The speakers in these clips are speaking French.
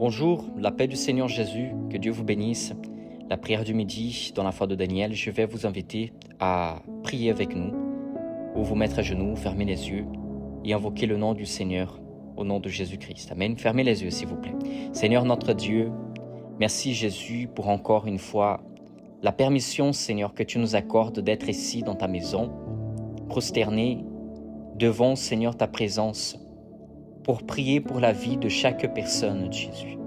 Bonjour, la paix du Seigneur Jésus, que Dieu vous bénisse. La prière du midi, dans la foi de Daniel, je vais vous inviter à prier avec nous, ou vous mettre à genoux, fermer les yeux et invoquer le nom du Seigneur, au nom de Jésus-Christ. Amen. Fermez les yeux, s'il vous plaît. Seigneur notre Dieu, merci Jésus pour encore une fois la permission, Seigneur, que tu nous accordes d'être ici dans ta maison, prosternés devant, Seigneur, ta présence, pour prier pour la vie de chaque personne, Jésus.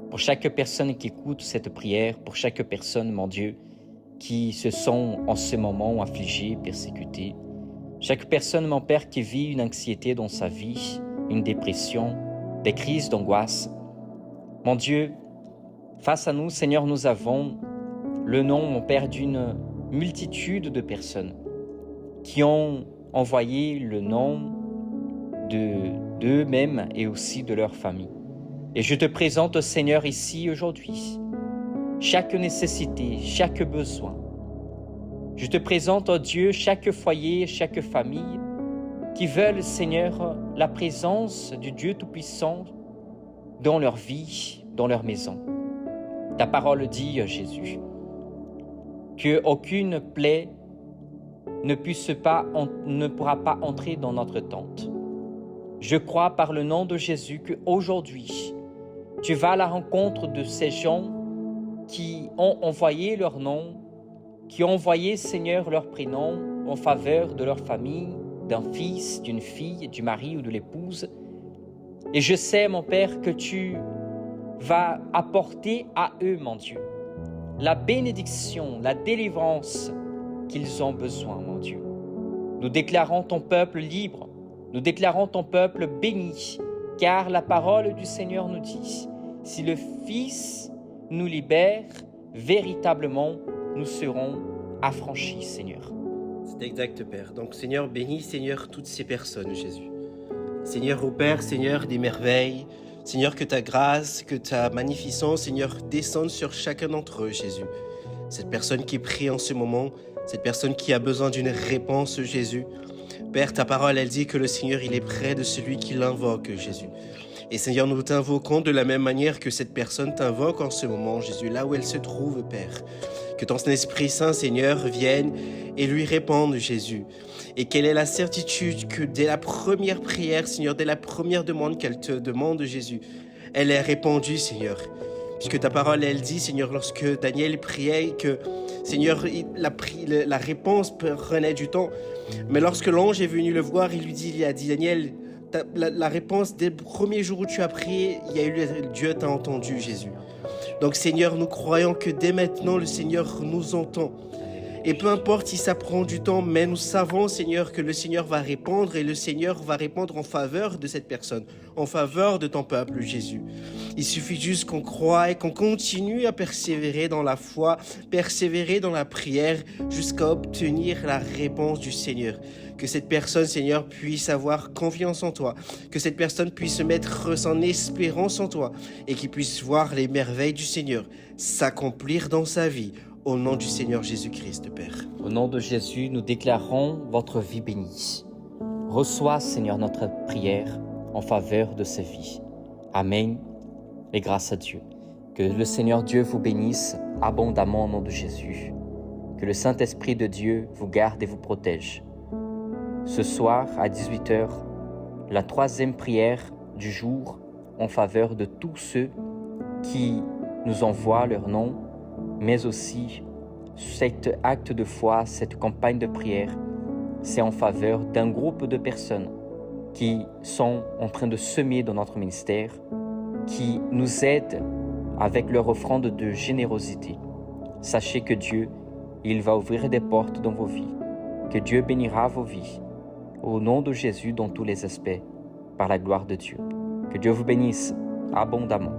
Pour chaque personne qui écoute cette prière, pour chaque personne, mon Dieu, qui se sent en ce moment affligée, persécutée. Chaque personne, mon Père, qui vit une anxiété dans sa vie, une dépression, des crises d'angoisse. Mon Dieu, face à nous, Seigneur, nous avons le nom, mon Père, d'une multitude de personnes qui ont envoyé le nom d'eux-mêmes et aussi de leur famille. Et je te présente, Seigneur, ici aujourd'hui, chaque nécessité, chaque besoin. Je te présente, oh Dieu, chaque foyer, chaque famille qui veulent, Seigneur, la présence du Dieu Tout-Puissant dans leur vie, dans leur maison. Ta parole dit, Jésus, qu'aucune plaie ne pourra pas entrer dans notre tente. Je crois par le nom de Jésus qu'aujourd'hui, tu vas à la rencontre de ces gens qui ont envoyé leur nom, qui ont envoyé, Seigneur, leur prénom en faveur de leur famille, d'un fils, d'une fille, du mari ou de l'épouse. Et je sais, mon Père, que tu vas apporter à eux, mon Dieu, la bénédiction, la délivrance qu'ils ont besoin, mon Dieu. Nous déclarons ton peuple libre. Nous déclarons ton peuple béni, car la parole du Seigneur nous dit, si le Fils nous libère, véritablement, nous serons affranchis, Seigneur. C'est exact, Père. Donc, Seigneur, bénis, Seigneur, toutes ces personnes, Jésus. Seigneur, ô Père, Seigneur, des merveilles, Seigneur, que ta grâce, que ta magnificence, Seigneur, descendent sur chacun d'entre eux, Jésus. Cette personne qui prie en ce moment, cette personne qui a besoin d'une réponse, Jésus. Père, ta parole, elle dit que le Seigneur, il est près de celui qui l'invoque, Jésus. Et Seigneur, nous t'invoquons de la même manière que cette personne t'invoque en ce moment, Jésus, là où elle se trouve, Père. Que ton Esprit Saint, Seigneur, vienne et lui réponde, Jésus. Et quelle est la certitude que dès la première prière, Seigneur, dès la première demande qu'elle te demande, Jésus, elle est répondue, Seigneur. Puisque ta parole, elle dit, Seigneur, lorsque Daniel priait, que, Seigneur, la réponse prenait du temps. Mais lorsque l'ange est venu le voir, il a dit, Daniel, la réponse dès le premier jour où tu as prié, Dieu t'a entendu, Jésus. Donc, Seigneur, nous croyons que dès maintenant, le Seigneur nous entend. Et peu importe si ça prend du temps, mais nous savons, Seigneur, que le Seigneur va répondre et le Seigneur va répondre en faveur de cette personne, en faveur de ton peuple, Jésus. Il suffit juste qu'on croie et qu'on continue à persévérer dans la foi, persévérer dans la prière jusqu'à obtenir la réponse du Seigneur. Que cette personne, Seigneur, puisse avoir confiance en toi, que cette personne puisse mettre son espérance en toi et qu'il puisse voir les merveilles du Seigneur s'accomplir dans sa vie. Au nom du Seigneur Jésus-Christ, Père. Au nom de Jésus, nous déclarons votre vie bénie. Reçois, Seigneur, notre prière en faveur de ces vies. Amen et grâce à Dieu. Que le Seigneur Dieu vous bénisse abondamment au nom de Jésus. Que le Saint-Esprit de Dieu vous garde et vous protège. Ce soir, à 18h, la troisième prière du jour en faveur de tous ceux qui nous envoient leur nom, mais aussi cet acte de foi, cette campagne de prière, c'est en faveur d'un groupe de personnes qui sont en train de semer dans notre ministère, qui nous aident avec leur offrande de générosité. Sachez que Dieu, il va ouvrir des portes dans vos vies, que Dieu bénira vos vies, au nom de Jésus dans tous les aspects, par la gloire de Dieu. Que Dieu vous bénisse abondamment.